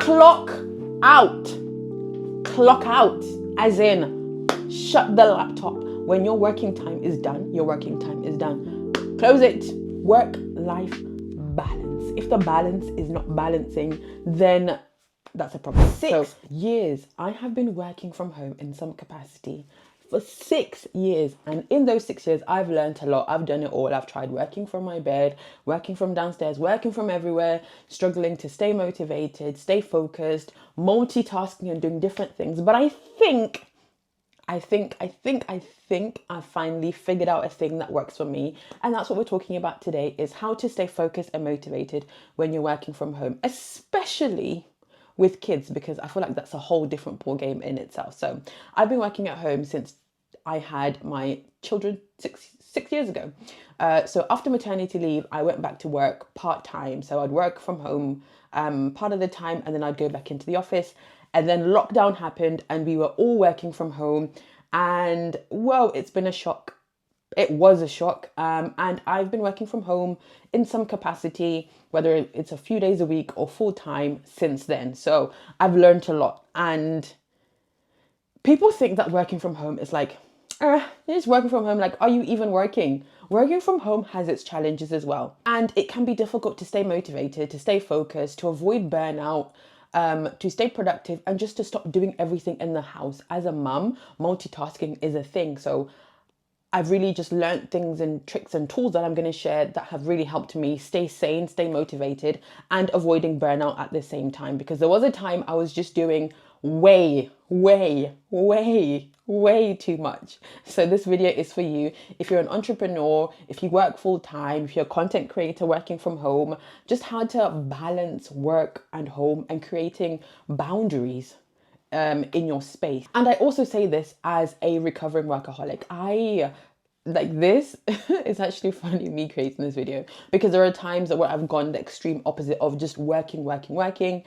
clock out. Clock out, as in shut the laptop. When your working time is done, your working time is done. Close it. Work-life balance. If the balance is not balancing, then that's a problem. 6 years I have been working from home in some capacity for 6 years, and in those 6 years I've learned a lot. I've done it all. I've tried working from my bed, working from downstairs, working from everywhere, struggling to stay motivated, stay focused, multitasking and doing different things. But I think I finally figured out a thing that works for me. And that's what we're talking about today, is how to stay focused and motivated when you're working from home, especially with kids, because I feel like that's a whole different ball game in itself. So I've been working at home since I had my children six years ago. So after maternity leave, I went back to work part-time. So I'd work from home part of the time, and then I'd go back into the office. And then lockdown happened and we were all working from home. And well, it's been a shock. It was a shock. And I've been working from home in some capacity, whether it's a few days a week or full time since then. So I've learned a lot. And people think that working from home is like, you're just working from home. Like, are you even working? Working from home has its challenges as well. And it can be difficult to stay motivated, to stay focused, to avoid burnout, to stay productive, and just to stop doing everything in the house. As a mum, multitasking is a thing. So I've really just learned things and tricks and tools that I'm going to share that have really helped me stay sane, stay motivated, and avoiding burnout at the same time. Because there was a time I was just doing way too much. So this video is for you. If you're an entrepreneur, if you work full time, if you're a content creator working from home, just how to balance work and home and creating boundaries in your space. And I also say this as a recovering workaholic. This is actually funny, me creating this video, because there are times where I've gone the extreme opposite of just working. I can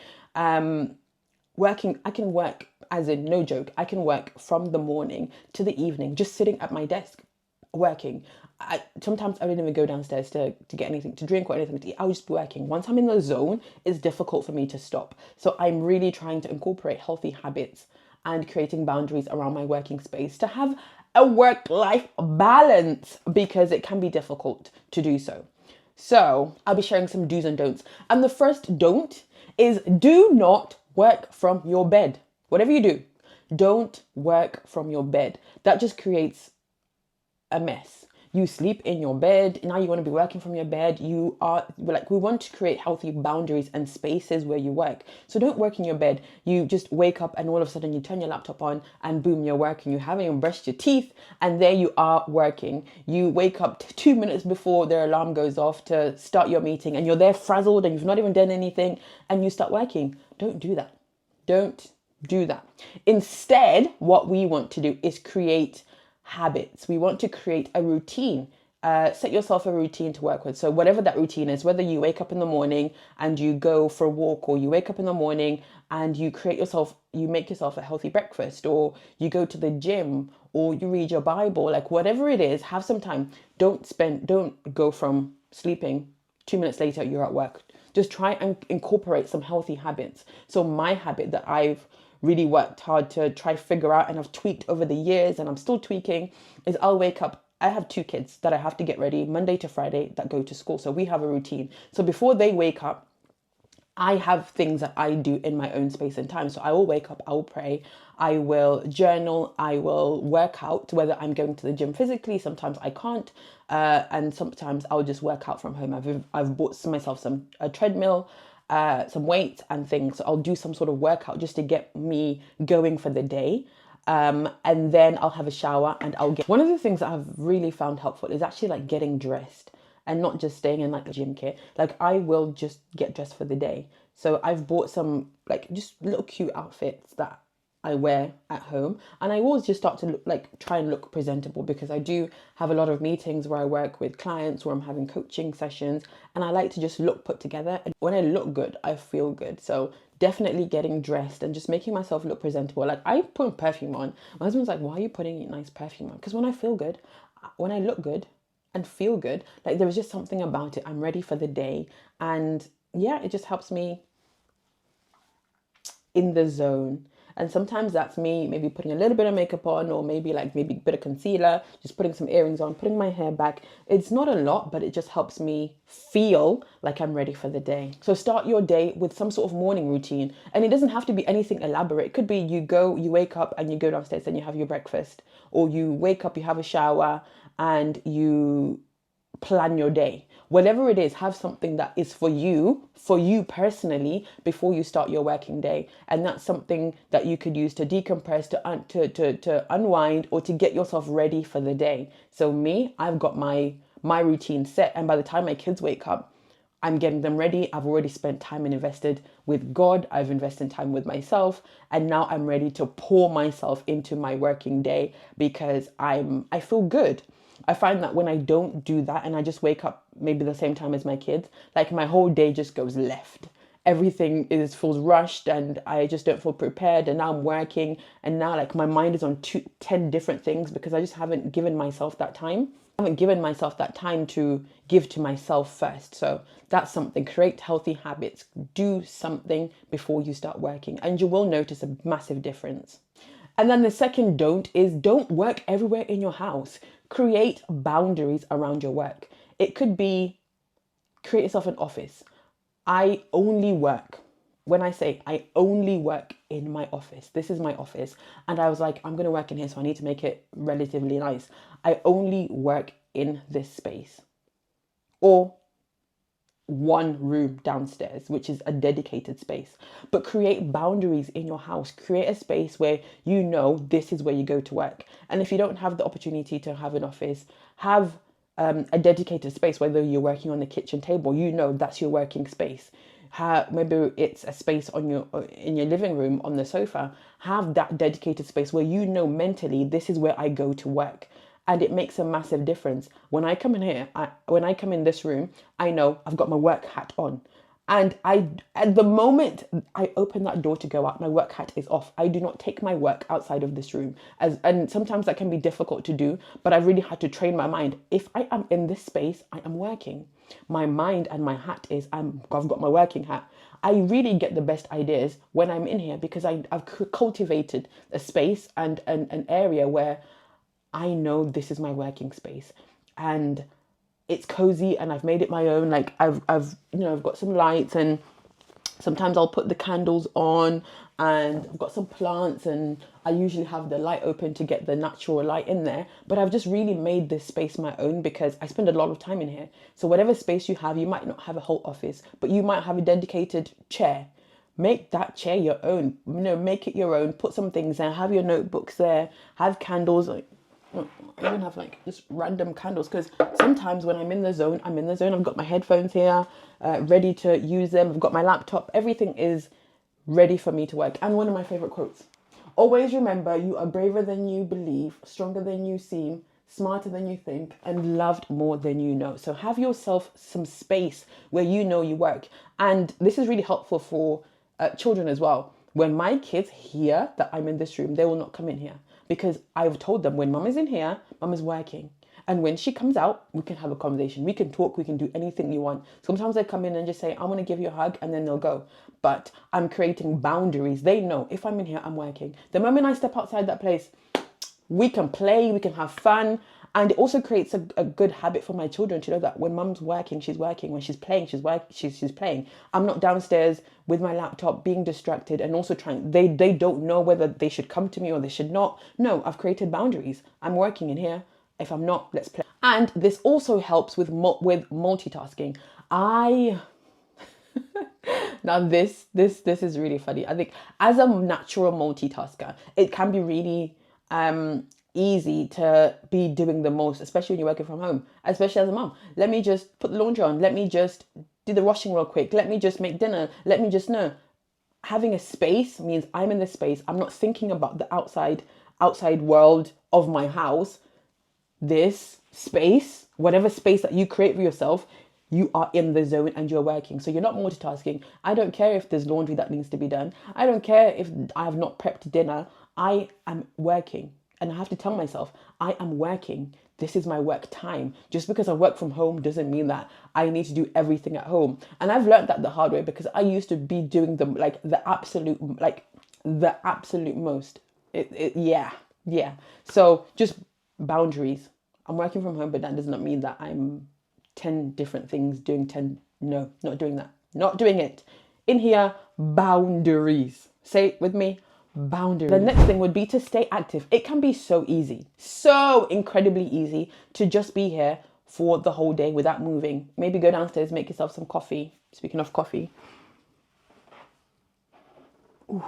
work, as in no joke, I can work from the morning to the evening, just sitting at my desk working. Sometimes I don't even go downstairs to get anything to drink or anything to eat. I'll just be working. Once I'm in the zone, it's difficult for me to stop. So I'm really trying to incorporate healthy habits and creating boundaries around my working space to have a work-life balance, because it can be difficult to do so. So I'll be sharing some do's and don'ts. And the first don't is do not work from your bed. Whatever you do, don't work from your bed. That just creates a mess. You sleep in your bed. Now you want to be working from your bed. We want to create healthy boundaries and spaces where you work. So don't work in your bed. You just wake up and all of a sudden you turn your laptop on and boom, you're working. You haven't even brushed your teeth and there you are working. You wake up 2 minutes before their alarm goes off to start your meeting and you're there frazzled and you've not even done anything and you start working. Don't do that. Don't do that. Instead, what we want to do is create habits. We want to create a routine. Set yourself a routine to work with. So whatever that routine is, whether you wake up in the morning and you go for a walk, or you wake up in the morning and you make yourself a healthy breakfast, or you go to the gym, or you read your Bible, like whatever it is, have some time. Don't go from sleeping 2 minutes later, you're at work. Just try and incorporate some healthy habits. So my habit that I've really worked hard to try figure out and I've tweaked over the years and I'm still tweaking is I'll wake up. I have 2 kids that I have to get ready Monday to Friday that go to school. So we have a routine. So before they wake up, I have things that I do in my own space and time. So I will wake up, I will pray, I will journal, I will work out, whether I'm going to the gym physically, sometimes I can't. And sometimes I'll just work out from home. I've bought myself a treadmill, some weights and things. So I'll do some sort of workout just to get me going for the day. And then I'll have a shower and one of the things that I've really found helpful is actually like getting dressed and not just staying in like the gym kit. Like I will just get dressed for the day. So I've bought some like just little cute outfits that I wear at home, and I always just start to try and look presentable, because I do have a lot of meetings where I work with clients, where I'm having coaching sessions, and I like to just look put together. And when I look good, I feel good. So definitely getting dressed and just making myself look presentable. Like I put perfume on. My husband's like, "Why are you putting nice perfume on?" Because when I feel good, when I look good and feel good, like there is just something about it. I'm ready for the day, and yeah, it just helps me in the zone. And sometimes that's me maybe putting a little bit of makeup on, or maybe maybe a bit of concealer, just putting some earrings on, putting my hair back. It's not a lot, but it just helps me feel like I'm ready for the day. So start your day with some sort of morning routine. And it doesn't have to be anything elaborate. It could be you wake up and you go downstairs and you have your breakfast. Or you wake up, you have a shower, and you plan your day. Whatever it is, have something that is for you personally, before you start your working day. And that's something that you could use to decompress, to unwind, or to get yourself ready for the day. So me, I've got my routine set, and by the time my kids wake up, I'm getting them ready. I've already spent time and invested with God. I've invested time with myself. And now I'm ready to pour myself into my working day, because I feel good. I find that when I don't do that and I just wake up maybe the same time as my kids, like my whole day just goes left. Everything feels rushed, and I just don't feel prepared. And now I'm working, and now like my mind is on 10 different things, because I just haven't given myself that time. I haven't given myself that time to give to myself first. So that's something. Create healthy habits. Do something before you start working, and you will notice a massive difference. And then the second don't work everywhere in your house. Create boundaries around your work. It could be, create yourself an office. I only work. When I say I only work in my office, this is my office. And I was like, I'm going to work in here, so I need to make it relatively nice. I only work in this space. Or one room downstairs, which is a dedicated space. But create boundaries in your house. Create a space where you know this is where you go to work. And if you don't have the opportunity to have an office, have a dedicated space. Whether you're working on the kitchen table, you know that's your working space. Maybe it's a space in your living room on the sofa. Have that dedicated space where you know mentally this is where I go to work. And it makes a massive difference. When I come in here, when I come in this room, I know I've got my work hat on. And at the moment I open that door to go out, my work hat is off. I do not take my work outside of this room. And sometimes that can be difficult to do, but I really had to train my mind. If I am in this space, I am working. My mind and my hat is, I've got my working hat. I really get the best ideas when I'm in here, because I've cultivated a space and an area where I know this is my working space, and it's cozy, and I've made it my own. Like I've got some lights, and sometimes I'll put the candles on, and I've got some plants, and I usually have the light open to get the natural light in there. But I've just really made this space my own, because I spend a lot of time in here. So whatever space you have, you might not have a whole office, but you might have a dedicated chair. Make that chair your own. Make it your own. Put some things there. Have your notebooks there. Have candles. I even have just random candles, because sometimes when I'm in the zone, I'm in the zone. I've got my headphones here, ready to use them. I've got my laptop. Everything is ready for me to work. And one of my favorite quotes: always remember, you are braver than you believe, stronger than you seem, smarter than you think, and loved more than you know. So have yourself some space where you know you work. And this is really helpful for children as well. When my kids hear that I'm in this room, they will not come in here, because I've told them, when mum is in here, mum is working. And when she comes out, we can have a conversation. We can talk. We can do anything you want. Sometimes they come in and just say, I want to give you a hug, and then they'll go. But I'm creating boundaries. They know if I'm in here, I'm working. The moment I step outside that place, we can play, we can have fun. And it also creates a good habit for my children to know that when mum's working, she's working. When she's playing, she's playing. I'm not downstairs with my laptop being distracted and also trying. They don't know whether they should come to me or they should not. No, I've created boundaries. I'm working in here. If I'm not, let's play. And this also helps with multitasking. Now this is really funny. I think as a natural multitasker, it can be really easy to be doing the most, especially when you're working from home, especially as a mom. Let me just put the laundry on. Let me just do the washing real quick. Let me just make dinner. Let me just know. Having a space means I'm in this space. I'm not thinking about the outside world of my house. This space, whatever space that you create for yourself, you are in the zone and you're working. So you're not multitasking. I don't care if there's laundry that needs to be done. I don't care if I have not prepped dinner. I am working. and I have to tell myself, I am working. This is my work time. Just because I work from home doesn't mean that I need to do everything at home. And I've learned that the hard way, because I used to be doing the absolute most. Yeah, yeah. So just boundaries. I'm working from home, but that does not mean that I'm 10 different things doing 10. No, not doing that. Not doing it. In here, boundaries. Say it with me, boundaries. The next thing would be to stay active. It can be so easy, so incredibly easy to just be here for the whole day without moving. Maybe go downstairs, make yourself some coffee. Speaking of coffee. Ooh.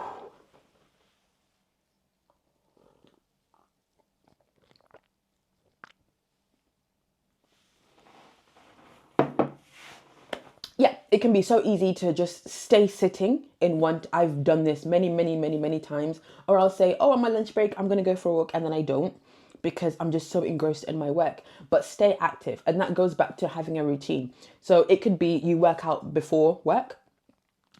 Yeah, it can be so easy to just stay sitting in one. I've done this many, many, many, many times. Or I'll say, oh, on my lunch break, I'm going to go for a walk. And then I don't, because I'm just so engrossed in my work. But stay active. And that goes back to having a routine. So it could be you work out before work,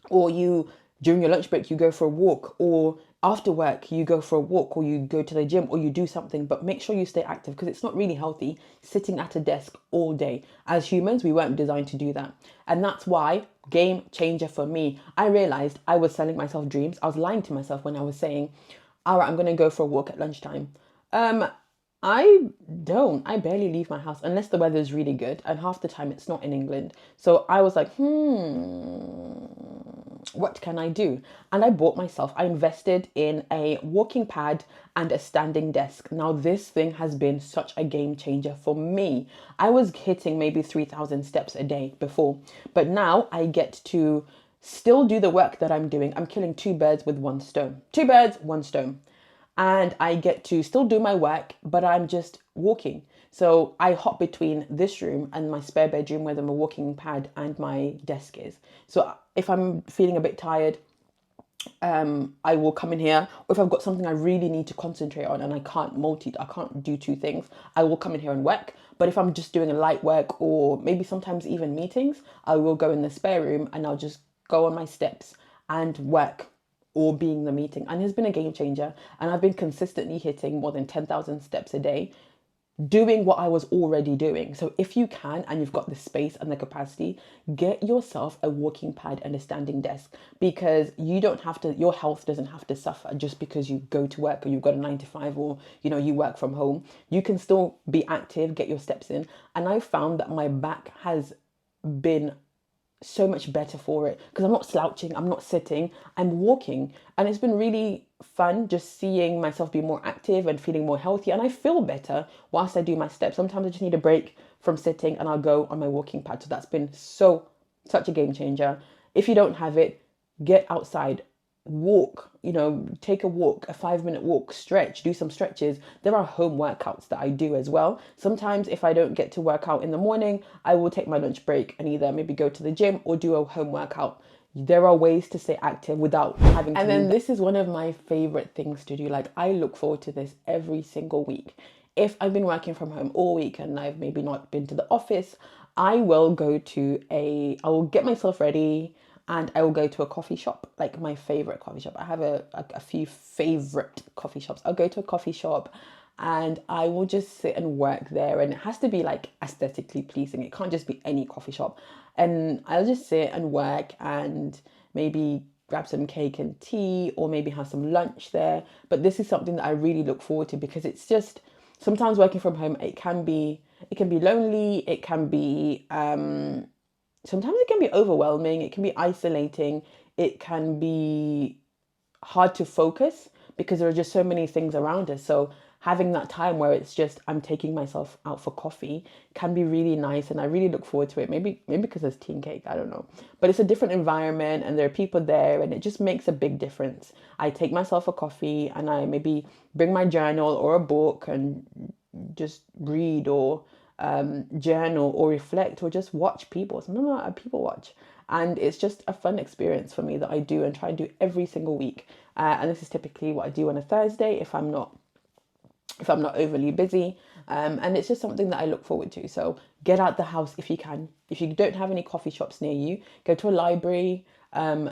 or you, during your lunch break, you go for a walk, or after work you go for a walk, or you go to the gym, or you do something. But make sure you stay active, because it's not really healthy sitting at a desk all day. As humans, we weren't designed to do that. And that's why, game changer for me, I realized I was selling myself dreams. I was lying to myself when I was saying, all right, I'm going to go for a walk at lunchtime. I don't. I barely leave my house unless the weather is really good, and half the time it's not in England. So I was like, what can I do? And I bought myself, I invested in a walking pad and a standing desk. Now, this thing has been such a game changer for me. I was hitting maybe 3,000 steps a day before, but now I get to still do the work that I'm doing. I'm killing two birds with one stone. Two birds, one stone. And I get to still do my work, but I'm just walking. So I hop between this room and my spare bedroom where the walking pad and my desk is. So if I'm feeling a bit tired, I will come in here. Or if I've got something I really need to concentrate on and I can't do two things, I will come in here and work. But if I'm just doing a light work, or maybe sometimes even meetings, I will go in the spare room and I'll just go on my steps and work, or being the meeting. And it's been a game changer. And I've been consistently hitting more than 10,000 steps a day, doing what I was already doing. So if you can, and you've got the space and the capacity, get yourself a walking pad and a standing desk, because you don't have to, your health doesn't have to suffer just because you go to work, or you've got a 9 to 5, or, you work from home. You can still be active, get your steps in. And I found that my back has been so much better for it, because I'm not slouching, I'm not sitting, I'm walking. And it's been really fun just seeing myself be more active and feeling more healthy. And I feel better whilst I do my steps. Sometimes I just need a break from sitting and I'll go on my walking pad. So that's been such a game changer. If you don't have it, get outside, walk, take a walk, a 5-minute walk, stretch, do some stretches. There are home workouts that I do as well. Sometimes if I don't get to work out in the morning, I will take my lunch break and either maybe go to the gym or do a home workout. There are ways to stay active without having to. And then this is one of my favorite things to do. Like, I look forward to this every single week. If I've been working from home all week and I've maybe not been to the office, I will get myself ready and I will go to a coffee shop, like my favorite coffee shop. I have a few favorite coffee shops. I'll go to a coffee shop and I will just sit and work there. And it has to be like aesthetically pleasing. It can't just be any coffee shop. And I'll just sit and work and maybe grab some cake and tea, or maybe have some lunch there. But this is something that I really look forward to, because it's just, sometimes working from home, it can be lonely. It can be, sometimes it can be overwhelming. It can be isolating. It can be hard to focus because there are just so many things around us. So having that time where it's just, I'm taking myself out for coffee, can be really nice. And I really look forward to it. Maybe because there's tea and cake, I don't know. But it's a different environment and there are people there, and it just makes a big difference. I take myself a coffee and I maybe bring my journal or a book and just read, or journal, or reflect, or just watch people. Sometimes I people watch, and it's just a fun experience for me that I do and try and do every single week. And this is typically what I do on a Thursday if I'm not overly busy. And it's just something that I look forward to. So get out the house if you can. If you don't have any coffee shops near you, go to a library.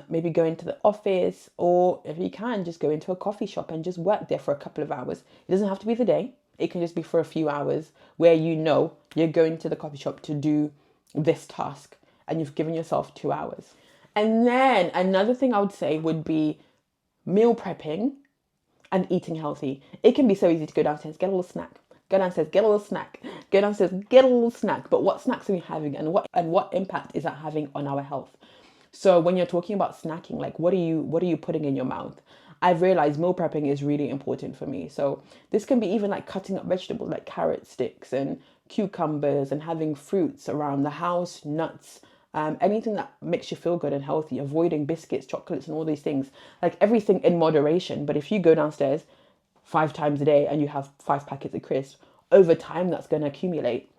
maybe go into the office, or if you can, just go into a coffee shop and just work there for a couple of hours. It doesn't have to be the day. It can just be for a few hours where you know you're going to the coffee shop to do this task and you've given yourself 2 hours. And then another thing I would say would be meal prepping and eating healthy. It can be so easy to go downstairs, get a little snack. Go downstairs, get a little snack. Go downstairs, get a little snack. But what snacks are we having, and what impact is that having on our health? So when you're talking about snacking, like what are you putting in your mouth? I've realized meal prepping is really important for me. So this can be even like cutting up vegetables like carrot sticks and cucumbers, and having fruits around the house, nuts, anything that makes you feel good and healthy, avoiding biscuits, chocolates, and all these things. Like everything in moderation. But if you go downstairs 5 times a day and you have 5 packets of crisps, over time that's going to accumulate.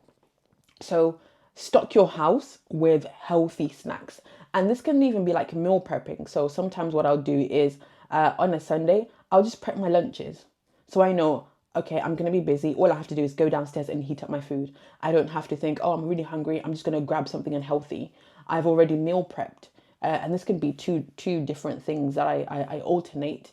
So stock your house with healthy snacks. And this can even be like meal prepping. So sometimes what I'll do is on a Sunday, I'll just prep my lunches. So I know, okay, I'm going to be busy. All I have to do is go downstairs and heat up my food. I don't have to think, oh, I'm really hungry, I'm just going to grab something unhealthy. I've already meal prepped. And this can be two different things that I alternate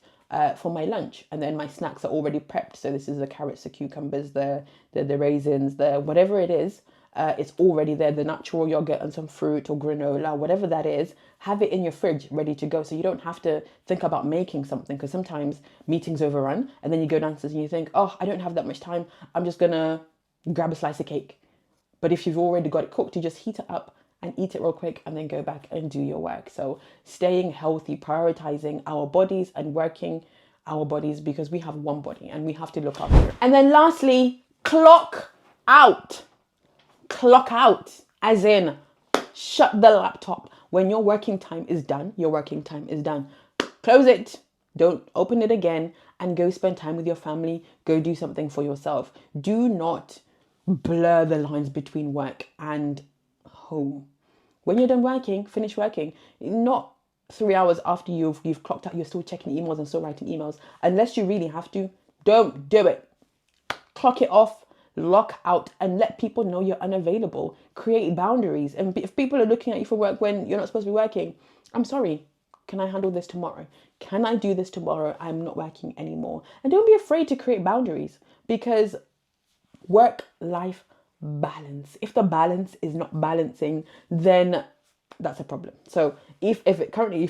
for my lunch. And then my snacks are already prepped. So this is the carrots, the cucumbers, the raisins, the whatever it is. It's already there, the natural yogurt and some fruit or granola, whatever that is. Have it in your fridge ready to go, so you don't have to think about making something, because sometimes meetings overrun and then you go downstairs and you think, oh, I don't have that much time, I'm just gonna grab a slice of cake. But if you've already got it cooked, you just heat it up and eat it real quick and then go back and do your work. So staying healthy, prioritizing our bodies and working our bodies, because we have one body and we have to look after it. And then lastly, clock out. Clock out, as in shut the laptop. When your working time is done, your working time is done. Close it. Don't open it again, and go spend time with your family. Go do something for yourself. Do not blur the lines between work and home. When you're done working, finish working. Not 3 hours after you've clocked out, you're still checking emails and still writing emails. Unless you really have to, don't do it. Clock it off. Lock out and let people know you're unavailable. Create boundaries. And if people are looking at you for work when you're not supposed to be working, I'm sorry, can I handle this tomorrow? Can I do this tomorrow? I'm not working anymore. And don't be afraid to create boundaries, because work-life balance. If the balance is not balancing, then that's a problem. So if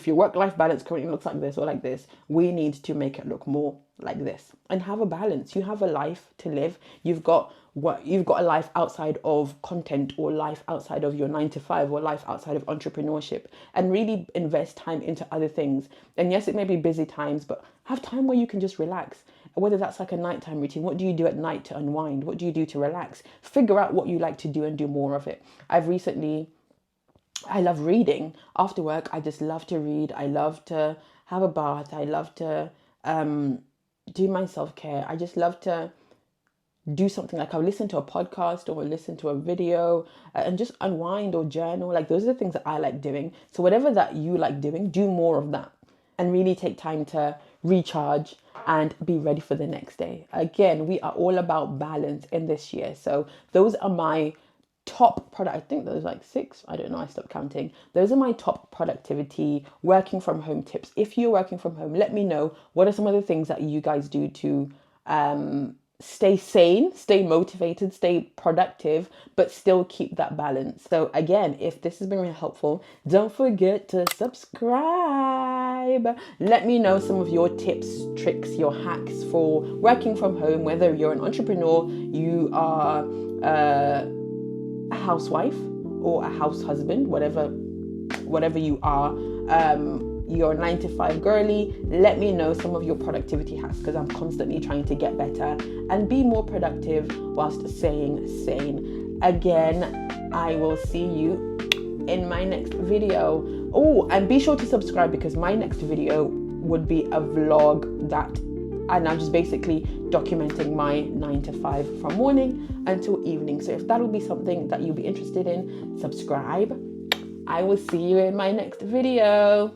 your work-life balance currently looks like this or like this, we need to make it look more like this and have a balance. You have a life to live. You've got a life outside of content, or life outside of your 9 to 5, or life outside of entrepreneurship, and really invest time into other things. And yes, it may be busy times, but have time where you can just relax. Whether that's like a nighttime routine, what do you do at night to unwind? What do you do to relax? Figure out what you like to do and do more of it. I love reading. After work, I just love to read. I love to have a bath. I love to do my self-care. I just love to do something, like I'll listen to a podcast or listen to a video and just unwind or journal. Like those are the things that I like doing. So whatever that you like doing, do more of that and really take time to recharge and be ready for the next day. Again, we are all about balance in this year. So those are my top product. I think there's like 6. I don't know. I stopped counting. Those are my top productivity working from home tips. If you're working from home, let me know what are some of the things that you guys do to stay sane, stay motivated, stay productive, but still keep that balance. So again, if this has been really helpful, don't forget to subscribe. Let me know some of your tips, tricks, your hacks for working from home, whether you're an entrepreneur, you are a housewife or a house husband, whatever you are, you're a 9 to 5 girly. Let me know some of your productivity hacks, because I'm constantly trying to get better and be more productive whilst staying sane. Again, I will see you in my next video. Oh, and be sure to subscribe, because my next video would be a vlog that and I'm just basically documenting my 9 to 5 from morning until evening. So if that will be something that you'll be interested in, subscribe. I will see you in my next video.